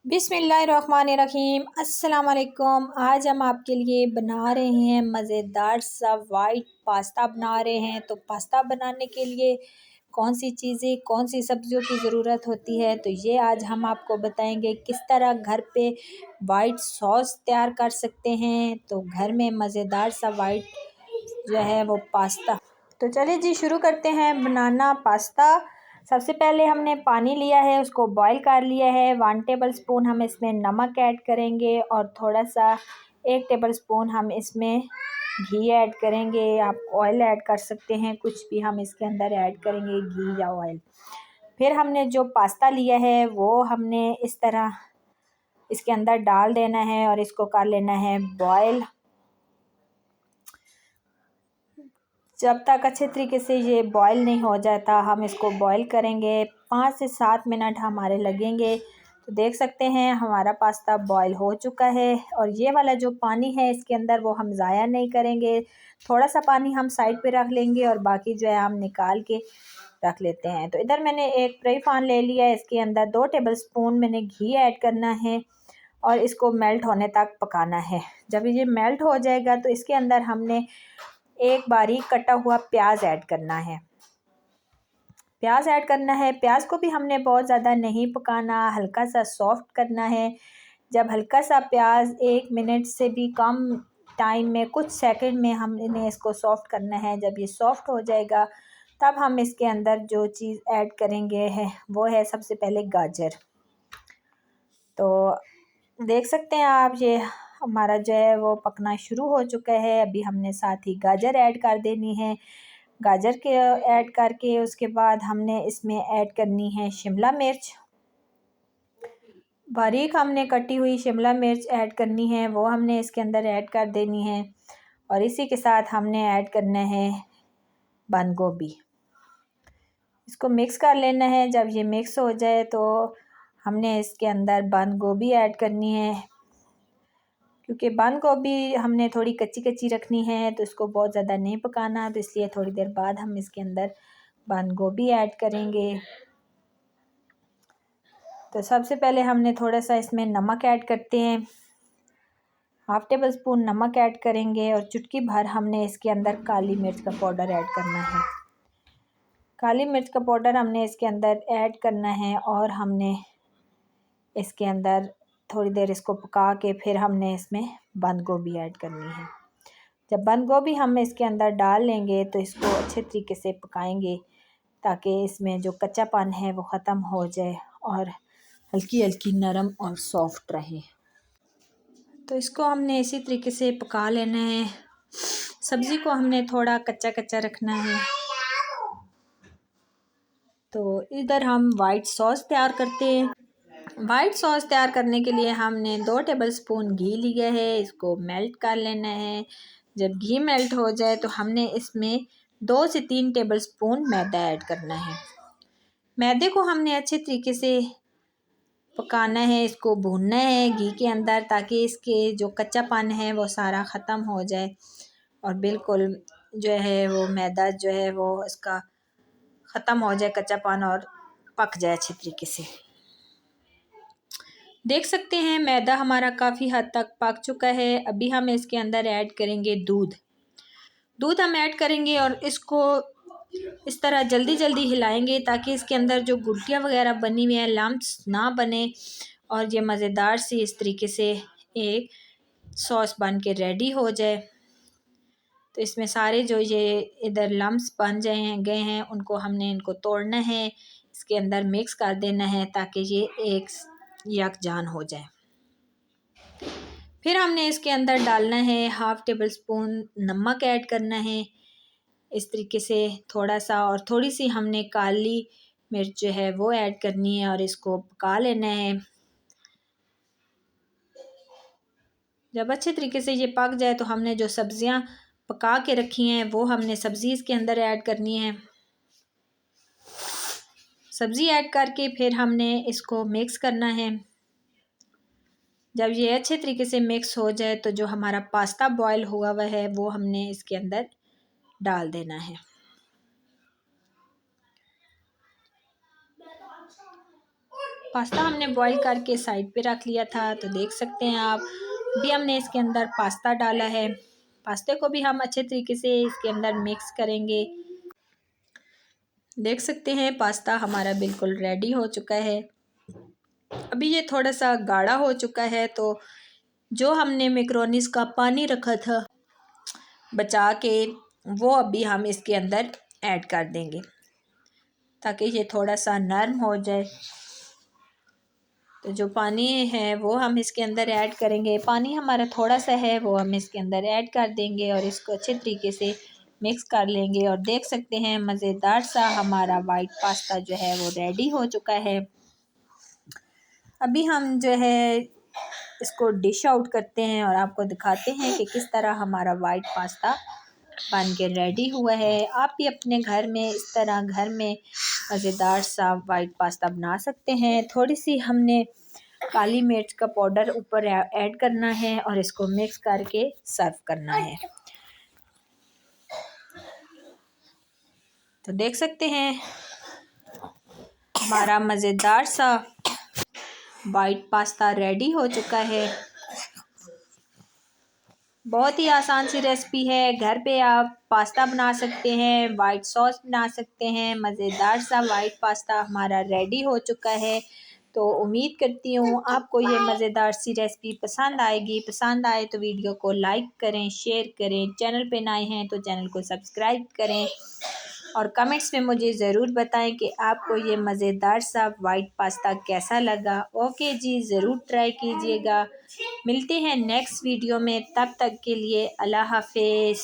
बिस्मिल्लाहिर्रहमानिर्रहीम अस्सलाम वालेकुम। आज हम आपके लिए बना रहे हैं मज़ेदार सा वाइट पास्ता बना रहे हैं। तो पास्ता बनाने के लिए कौन सी चीज़ें कौन सी सब्जियों की ज़रूरत होती है, तो ये आज हम आपको बताएंगे किस तरह घर पे वाइट सॉस तैयार कर सकते हैं। तो घर में मज़ेदार सा वाइट जो है वो पास्ता। तो चलिए जी शुरू करते हैं बनाना पास्ता। सबसे पहले हमने पानी लिया है, उसको बॉईल कर लिया है। 1 टेबल स्पून हम इसमें नमक ऐड करेंगे और थोड़ा सा 1 टेबल स्पून हम इसमें घी ऐड करेंगे। आप ऑयल ऐड कर सकते हैं, कुछ भी हम इसके अंदर ऐड करेंगे, घी या ऑयल। फिर हमने जो पास्ता लिया है वो हमने इस तरह इसके अंदर डाल देना है और इसको कर लेना है बॉयल। जब तक अच्छे तरीके से ये बॉईल नहीं हो जाता हम इसको बॉईल करेंगे। 5 से 7 मिनट हमारे लगेंगे। तो देख सकते हैं हमारा पास्ता बॉईल हो चुका है और ये वाला जो पानी है इसके अंदर वो हम ज़ाया नहीं करेंगे। थोड़ा सा पानी हम साइड पे रख लेंगे और बाकी जो है हम निकाल के रख लेते हैं। तो इधर मैंने एक फ्राई पैन ले लिया है, इसके अंदर 2 टेबल स्पून मैंने घी ऐड करना है और इसको मेल्ट होने तक पकाना है। जब ये मेल्ट हो जाएगा तो इसके अंदर हमने एक बारीक कटा हुआ प्याज ऐड करना है। प्याज ऐड करना है, प्याज को भी हमने बहुत ज़्यादा नहीं पकाना, हल्का सा सॉफ्ट करना है। जब हल्का सा प्याज 1 मिनट से भी कम टाइम में, कुछ सेकंड में हमने इसको सॉफ्ट करना है। जब ये सॉफ्ट हो जाएगा तब हम इसके अंदर जो चीज़ ऐड करेंगे है वो है सबसे पहले गाजर। तो देख सकते हैं आप ये हमारा जो है वो पकना शुरू हो चुका है। अभी हमने साथ ही गाजर ऐड कर देनी है। गाजर के ऐड करके उसके बाद हमने इसमें ऐड करनी है शिमला मिर्च। बारीक हमने कटी हुई शिमला मिर्च ऐड करनी है, वो हमने इसके अंदर ऐड कर देनी है। और इसी के साथ हमने ऐड करना है बंद गोभी। इसको मिक्स कर लेना है। जब ये मिक्स हो जाए तो हमने इसके अंदर बंद गोभी ऐड करनी है, क्योंकि बंद गोभी हमने थोड़ी कच्ची कच्ची रखनी है तो इसको बहुत ज़्यादा नहीं पकाना। तो इसलिए थोड़ी देर बाद हम इसके अंदर बंद गोभी ऐड करेंगे। तो सबसे पहले हमने थोड़ा सा इसमें नमक ऐड करते हैं, 1/2 टेबल स्पून नमक ऐड करेंगे और चुटकी भर हमने इसके अंदर काली मिर्च का पाउडर ऐड करना है। काली मिर्च का पाउडर हमने इसके अंदर ऐड करना है और हमने इसके अंदर थोड़ी देर इसको पका के फिर हमने इसमें बंद गोभी ऐड करनी है। जब बंद गोभी हम इसके अंदर डाल लेंगे तो इसको अच्छे तरीके से पकाएंगे ताकि इसमें जो कच्चापन है वो ख़त्म हो जाए और हल्की हल्की नरम और सॉफ्ट रहे। तो इसको हमने इसी तरीके से पका लेना है। सब्ज़ी को हमने थोड़ा कच्चा कच्चा रखना है। तो इधर हम वाइट सॉस तैयार करते हैं। वाइट सॉस तैयार करने के लिए हमने 2 टेबल स्पून घी लिया है, इसको मेल्ट कर लेना है। जब घी मेल्ट हो जाए तो हमने इसमें 2 से 3 टेबल स्पून मैदा ऐड करना है। मैदे को हमने अच्छे तरीके से पकाना है, इसको भूनना है घी के अंदर ताकि इसके जो कच्चापन है वो सारा ख़त्म हो जाए और बिल्कुल जो है वो मैदा जो है वो इसका ख़त्म हो जाए कच्चापन और पक जाए अच्छे तरीके से। देख सकते हैं मैदा हमारा काफ़ी हद तक पक चुका है। अभी हम इसके अंदर ऐड करेंगे दूध। दूध हम ऐड करेंगे और इसको इस तरह जल्दी जल्दी हिलाएंगे ताकि इसके अंदर जो गुठलियाँ वगैरह बनी हुई हैं लम्प्स ना बने और ये मज़ेदार सी इस तरीके से एक सॉस बन के रेडी हो जाए। तो इसमें सारे जो ये इधर लम्प्स बन गए हैं उनको हमने इनको तोड़ना है, इसके अंदर मिक्स कर देना है ताकि ये एक यकजान हो जाए। फिर हमने इसके अंदर डालना है 1/2 टेबल स्पून नमक ऐड करना है इस तरीके से थोड़ा सा, और थोड़ी सी हमने काली मिर्च जो है वो ऐड करनी है और इसको पका लेना है। जब अच्छे तरीके से ये पक जाए तो हमने जो सब्जियां पका के रखी हैं वो हमने सब्ज़ी इसके अंदर ऐड करनी है। सब्ज़ी ऐड करके फिर हमने इसको मिक्स करना है। जब ये अच्छे तरीके से मिक्स हो जाए तो जो हमारा पास्ता बॉयल हुआ हुआ है वो हमने इसके अंदर डाल देना है। पास्ता हमने बॉईल करके साइड पे रख लिया था, तो देख सकते हैं आप। अभी हमने इसके अंदर पास्ता डाला है। पास्ते को भी हम अच्छे तरीके से इसके अंदर मिक्स करेंगे। देख सकते हैं पास्ता हमारा बिल्कुल रेडी हो चुका है। अभी ये थोड़ा सा गाढ़ा हो चुका है, तो जो हमने मैक्रोनीस का पानी रखा था बचा के, वो अभी हम इसके अंदर ऐड कर देंगे ताकि ये थोड़ा सा नरम हो जाए। तो जो पानी है वो हम इसके अंदर ऐड करेंगे। पानी हमारा थोड़ा सा है, वो हम इसके अंदर ऐड कर देंगे और इसको अच्छे तरीके से मिक्स कर लेंगे। और देख सकते हैं मज़ेदार सा हमारा वाइट पास्ता जो है वो रेडी हो चुका है। अभी हम जो है इसको डिश आउट करते हैं और आपको दिखाते हैं कि किस तरह हमारा वाइट पास्ता बन के रेडी हुआ है। आप भी अपने घर में इस तरह घर में मज़ेदार सा वाइट पास्ता बना सकते हैं। थोड़ी सी हमने काली मिर्च का पाउडर ऊपर ऐड करना है और इसको मिक्स करके सर्व करना है। तो देख सकते हैं हमारा मज़ेदार सा वाइट पास्ता रेडी हो चुका है। बहुत ही आसान सी रेसिपी है। घर पे आप पास्ता बना सकते हैं, वाइट सॉस बना सकते हैं। मज़ेदार सा वाइट पास्ता हमारा रेडी हो चुका है। तो उम्मीद करती हूँ आपको ये मज़ेदार सी रेसिपी पसंद आएगी। पसंद आए तो वीडियो को लाइक करें, शेयर करें। चैनल पे नए हैं तो चैनल को सब्सक्राइब करें और कमेंट्स में मुझे ज़रूर बताएं कि आपको ये मज़ेदार सा वाइट पास्ता कैसा लगा। ओके जी, ज़रूर ट्राई कीजिएगा। मिलते हैं नेक्स्ट वीडियो में, तब तक के लिए अल्लाह हाफिज़।